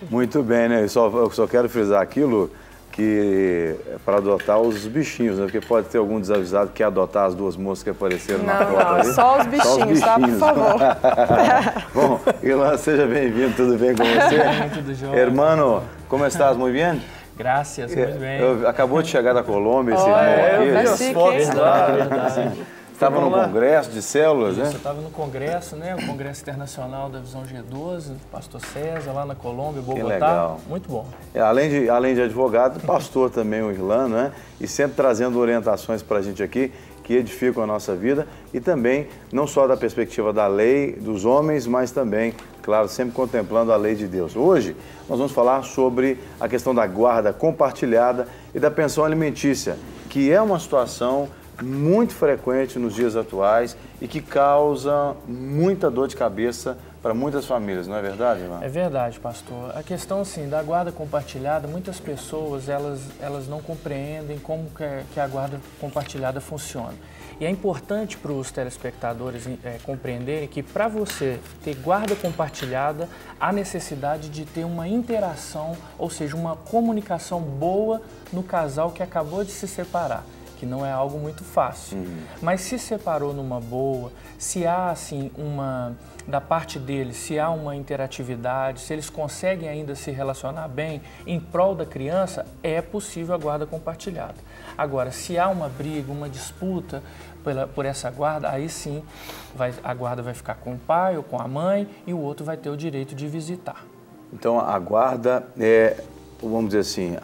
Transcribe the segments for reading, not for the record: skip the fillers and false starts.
Muito bem, né? Eu só quero frisar aquilo que para adotar os bichinhos, né? Porque pode ter algum desavisado que quer adotar as duas moças que apareceram na foto. Não, só os bichinhos, tá? Por favor. Bom, Irlan, seja bem-vindo, tudo bem com você? Tudo jóia. Hermano, como estás? Muito bem? Graças, muito bem. Acabou de chegar da Colômbia esse irmão aqui. Mas Fotos lá, verdade. Estava no congresso de células, né? Isso, eu estava no congresso, né? O Congresso Internacional da Visão G12, pastor César, lá na Colômbia, Bogotá. Que legal. Muito bom. Além de advogado, pastor também, o Irlan, né? E sempre trazendo orientações para a gente aqui que edificam a nossa vida e também, não só da perspectiva da lei dos homens, mas também, claro, sempre contemplando a lei de Deus. Hoje, nós vamos falar sobre a questão da guarda compartilhada e da pensão alimentícia, que é uma situação muito frequente nos dias atuais e que causa muita dor de cabeça para muitas famílias, não é verdade, irmão? É verdade, pastor. A questão, assim, da guarda compartilhada, muitas pessoas, elas não compreendem como que a guarda compartilhada funciona. E é importante para os telespectadores compreenderem que para você ter guarda compartilhada, há necessidade de ter uma interação, ou seja, uma comunicação boa no casal que acabou de se separar, que não é algo muito fácil. Mas se separou numa boa, se há, assim, da parte deles, se há uma interatividade, se eles conseguem ainda se relacionar bem em prol da criança, é possível a guarda compartilhada. Agora, se há uma briga, uma disputa por essa guarda, aí sim a guarda vai ficar com o pai ou com a mãe e o outro vai ter o direito de visitar. Então, a guarda é, vamos dizer assim,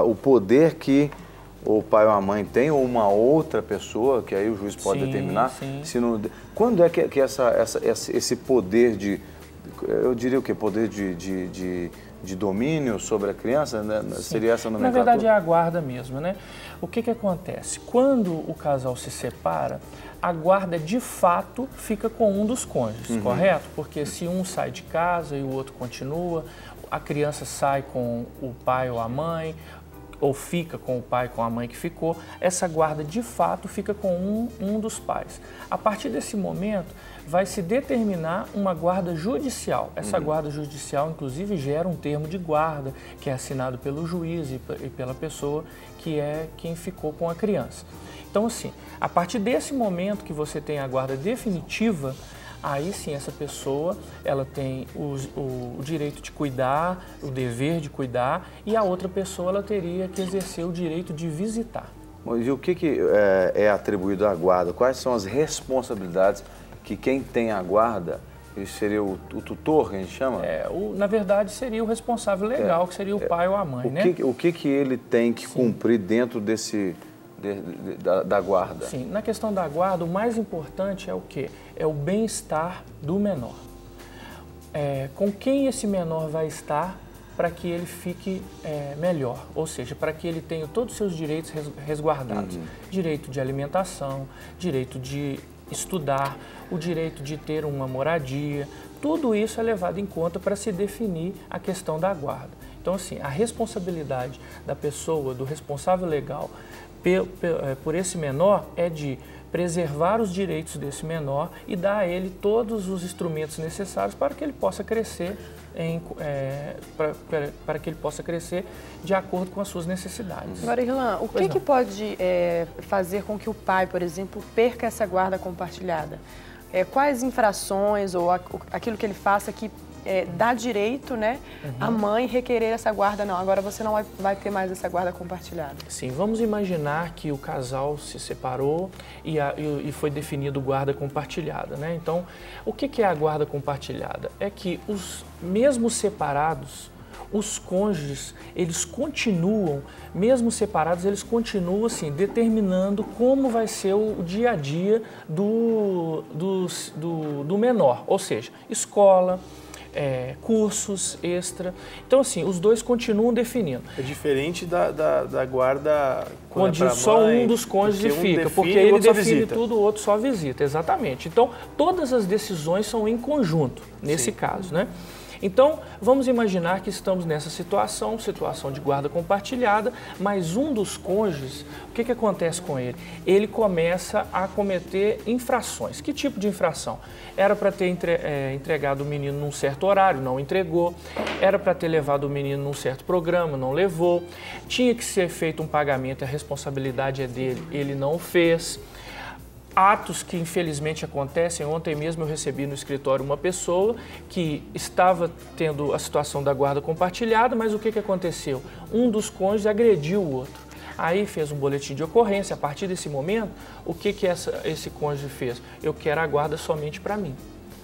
o poder que o pai ou a mãe tem, ou uma outra pessoa, que aí o juiz pode determinar. Sim. Se não, quando é que esse poder de, eu diria o quê? Poder de domínio sobre a criança, né? Seria essa nomenclatura? Na verdade é a guarda mesmo, né? O que acontece? Quando o casal se separa, a guarda de fato fica com um dos cônjuges, correto? Porque se um sai de casa e o outro continua, a criança sai com o pai ou a mãe, ou fica com o pai, com a mãe que ficou, essa guarda de fato fica com um dos pais. A partir desse momento, vai se determinar uma guarda judicial. Essa guarda judicial, inclusive, gera um termo de guarda, que é assinado pelo juiz e pela pessoa que é quem ficou com a criança. Então, assim, a partir desse momento que você tem a guarda definitiva, aí sim essa pessoa ela tem o direito de cuidar, o dever de cuidar, e a outra pessoa ela teria que exercer o direito de visitar. E o que é atribuído à guarda? Quais são as responsabilidades que quem tem a guarda, isso seria o tutor, que a gente chama? Na verdade seria o responsável legal, que seria o pai ou a mãe, né? O que ele tem que cumprir dentro da guarda? Sim, na questão da guarda, o mais importante é o quê? É o bem-estar do menor. Com quem esse menor vai estar para que ele fique melhor, ou seja, para que ele tenha todos os seus direitos resguardados. Direito de alimentação, direito de estudar, o direito de ter uma moradia, tudo isso é levado em conta para se definir a questão da guarda. Então, assim, a responsabilidade da pessoa, do responsável legal por esse menor é de preservar os direitos desse menor e dar a ele todos os instrumentos necessários para que ele possa crescer para que ele possa crescer de acordo com as suas necessidades. Agora, Irlan, o que pode fazer com que o pai, por exemplo, perca essa guarda compartilhada? Quais infrações ou aquilo que ele faça que dá direito, né, à mãe requerer essa guarda? Não, agora você não vai ter mais essa guarda compartilhada. Sim, vamos imaginar que o casal se separou e foi definido guarda compartilhada, né? Então, o que é a guarda compartilhada? É que mesmo separados, os cônjuges, eles continuam, mesmo separados, eles continuam assim, determinando como vai ser o dia a dia do menor, ou seja, escola, cursos extra. Então, assim, os dois continuam definindo. É diferente da guarda onde só um dos cônjuges fica, porque ele define tudo, o outro só visita, exatamente. Então, todas as decisões são em conjunto, nesse caso, né? Então, vamos imaginar que estamos nessa situação de guarda compartilhada, mas um dos cônjuges, o que acontece com ele? Ele começa a cometer infrações. Que tipo de infração? Era para ter entregado o menino num certo horário, não entregou. Era para ter levado o menino num certo programa, não levou. Tinha que ser feito um pagamento, a responsabilidade é dele, ele não fez. Atos que infelizmente acontecem. Ontem mesmo eu recebi no escritório uma pessoa que estava tendo a situação da guarda compartilhada, mas o que aconteceu? Um dos cônjuges agrediu o outro. Aí fez um boletim de ocorrência. A partir desse momento, o que esse cônjuge fez? Eu quero a guarda somente para mim.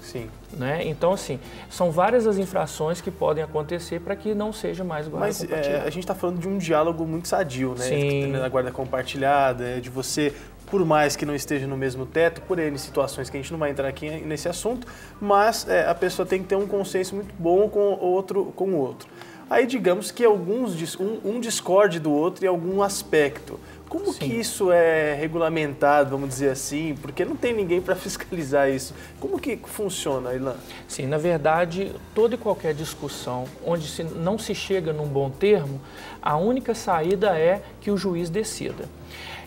Sim. Né? Então, assim, são várias as infrações que podem acontecer para que não seja mais guarda compartilhada. A gente está falando de um diálogo muito sadio, né? Sim. Na guarda compartilhada, de você, por mais que não esteja no mesmo teto, por N situações que a gente não vai entrar aqui nesse assunto, mas a pessoa tem que ter um consenso muito bom com o outro. Aí digamos que um discorde do outro em algum aspecto. Como Sim. que isso é regulamentado, vamos dizer assim? Porque não tem ninguém para fiscalizar isso. Como que funciona, Irlan? Sim, na verdade, toda e qualquer discussão onde não se chega num bom termo, a única saída é que o juiz decida.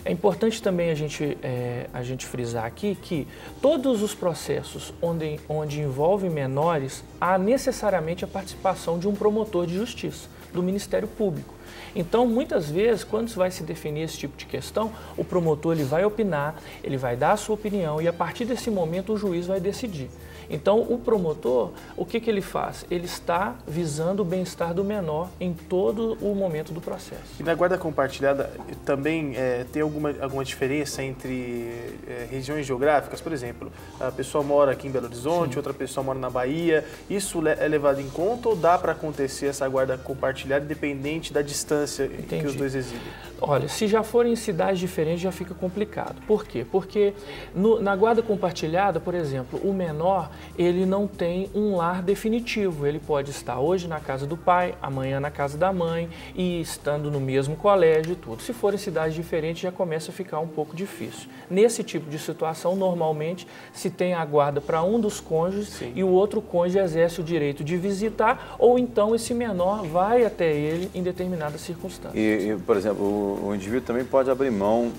É importante também a gente frisar aqui que todos os processos onde envolvem menores, há necessariamente a participação de um promotor de justiça, do Ministério Público. Então, muitas vezes, quando vai se definir esse tipo de questão, o promotor ele vai opinar, ele vai dar a sua opinião e a partir desse momento o juiz vai decidir. Então, o promotor, o que ele faz? Ele está visando o bem-estar do menor em todo o momento do processo. E na guarda compartilhada também tem alguma diferença entre regiões geográficas? Por exemplo, a pessoa mora aqui em Belo Horizonte, outra pessoa mora na Bahia. Isso é levado em conta ou dá para acontecer essa guarda compartilhada independente da distância que os dois exibem? Olha, se já forem em cidades diferentes já fica complicado. Por quê? Porque na guarda compartilhada, por exemplo, o menor ele não tem um lar definitivo. Ele pode estar hoje na casa do pai, amanhã na casa da mãe e estando no mesmo colégio e tudo. Se forem cidades diferentes já começa a ficar um pouco difícil. Nesse tipo de situação, normalmente se tem a guarda para um dos cônjuges. Sim. E o outro cônjuge exerce o direito de visitar ou então esse menor vai até ele em determinadas circunstâncias. E por exemplo, o indivíduo também pode abrir mão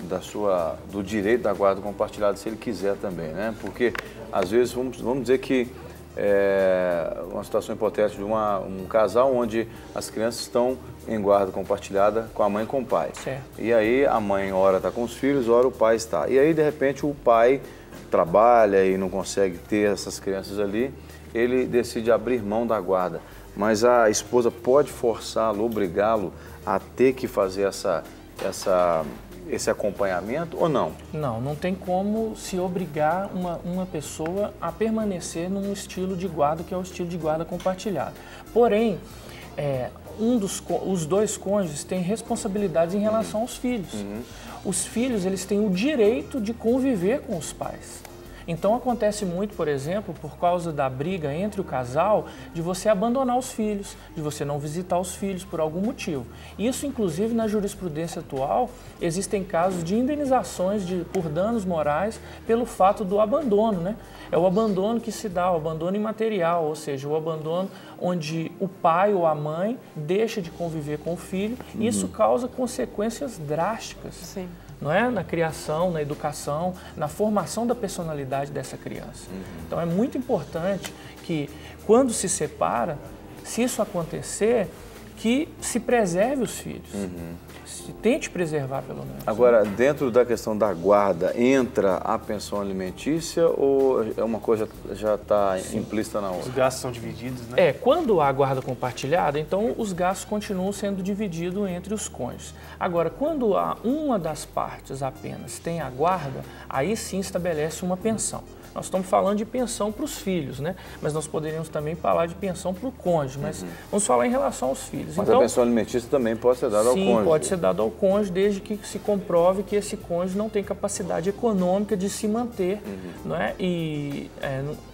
do direito da guarda compartilhada se ele quiser também, né? Porque às vezes, vamos dizer que uma situação hipotética de um casal onde as crianças estão em guarda compartilhada com a mãe e com o pai. Certo. E aí a mãe ora está com os filhos, ora o pai está. E aí de repente o pai trabalha e não consegue ter essas crianças ali, ele decide abrir mão da guarda. Mas a esposa pode forçá-lo, obrigá-lo a ter que fazer esse acompanhamento ou não? Não tem como se obrigar uma pessoa a permanecer num estilo de guarda que é o estilo de guarda compartilhada. Porém, os dois cônjuges têm responsabilidades em relação aos filhos. Uhum. Os filhos eles têm o direito de conviver com os pais. Então acontece muito, por exemplo, por causa da briga entre o casal, de você abandonar os filhos, de você não visitar os filhos por algum motivo. Isso, inclusive, na jurisprudência atual, existem casos de indenizações por danos morais pelo fato do abandono, né? É o abandono que se dá, o abandono imaterial, ou seja, o abandono onde o pai ou a mãe deixa de conviver com o filho, e isso causa consequências drásticas. Sim. Não é? Na criação, na educação, na formação da personalidade dessa criança. Então é muito importante que quando se separa, se isso acontecer, que se preserve os filhos. Se tente preservar pelo menos. Agora, dentro da questão da guarda, entra a pensão alimentícia ou é uma coisa já está implícita na outra? Os gastos são divididos, né? Quando há guarda compartilhada, então os gastos continuam sendo divididos entre os cônjuges. Agora, quando há uma das partes apenas tem a guarda, aí sim estabelece uma pensão. Nós estamos falando de pensão para os filhos, né? Mas nós poderíamos também falar de pensão para o cônjuge, mas vamos falar em relação aos filhos. Mas então, a pensão alimentícia também pode ser dada ao cônjuge? Sim, pode ser dada ao cônjuge, desde que se comprove que esse cônjuge não tem capacidade econômica de se manter, não é? E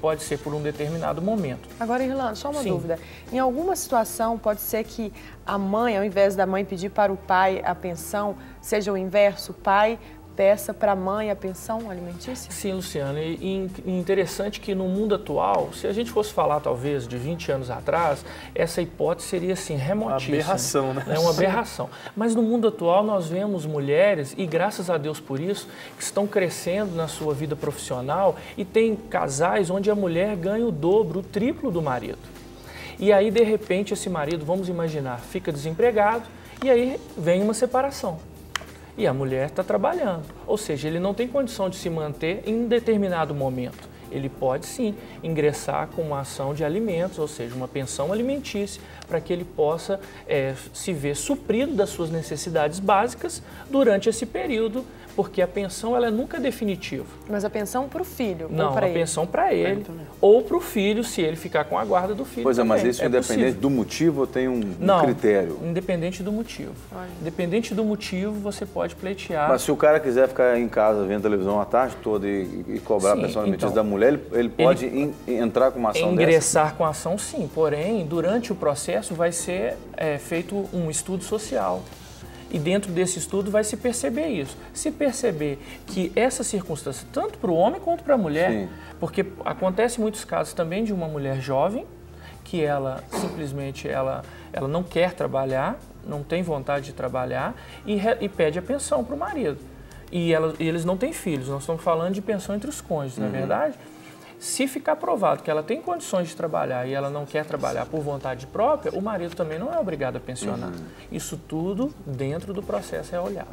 pode ser por um determinado momento. Agora, Irlan, só uma Sim. dúvida. Em alguma situação, pode ser que a mãe, ao invés da mãe pedir para o pai a pensão, seja o inverso, o pai peça para a mãe a pensão alimentícia? Sim, Luciana, e interessante que no mundo atual, se a gente fosse falar talvez de 20 anos atrás, essa hipótese seria assim, remotíssima. Uma aberração, né? É uma aberração. Mas no mundo atual nós vemos mulheres, e graças a Deus por isso, que estão crescendo na sua vida profissional e tem casais onde a mulher ganha o dobro, o triplo do marido. E aí, de repente, esse marido, vamos imaginar, fica desempregado e aí vem uma separação. E a mulher está trabalhando, ou seja, ele não tem condição de se manter em um determinado momento. Ele pode sim ingressar com uma ação de alimentos, ou seja, uma pensão alimentícia, para que ele possa se ver suprido das suas necessidades básicas durante esse período, porque a pensão ela é nunca definitiva. Mas a pensão para o filho? Não, ou para a ele? pensão para ele, ou para o filho, se ele ficar com a guarda do filho. Pois é, mas também. isso independente possível. do motivo, tem um Não, critério? Independente do motivo. Olha. Independente do motivo, você pode pleitear. Mas se o cara quiser ficar em casa vendo televisão a tarde toda e cobrar Sim, a pensão alimentícia então, da mulher, ele pode entrar com uma ação ingressar com a ação, sim. Porém, durante o processo vai ser feito um estudo social. E dentro desse estudo vai se perceber isso. Se perceber que essa circunstância, tanto para o homem quanto para a mulher, Sim. porque acontece muitos casos também de uma mulher jovem, que ela simplesmente ela não quer trabalhar, não tem vontade de trabalhar e pede a pensão para o marido. E eles não têm filhos, nós estamos falando de pensão entre os cônjuges, não é verdade? Se ficar provado que ela tem condições de trabalhar e ela não quer trabalhar por vontade própria, o marido também não é obrigado a pensionar. Isso tudo dentro do processo é olhado.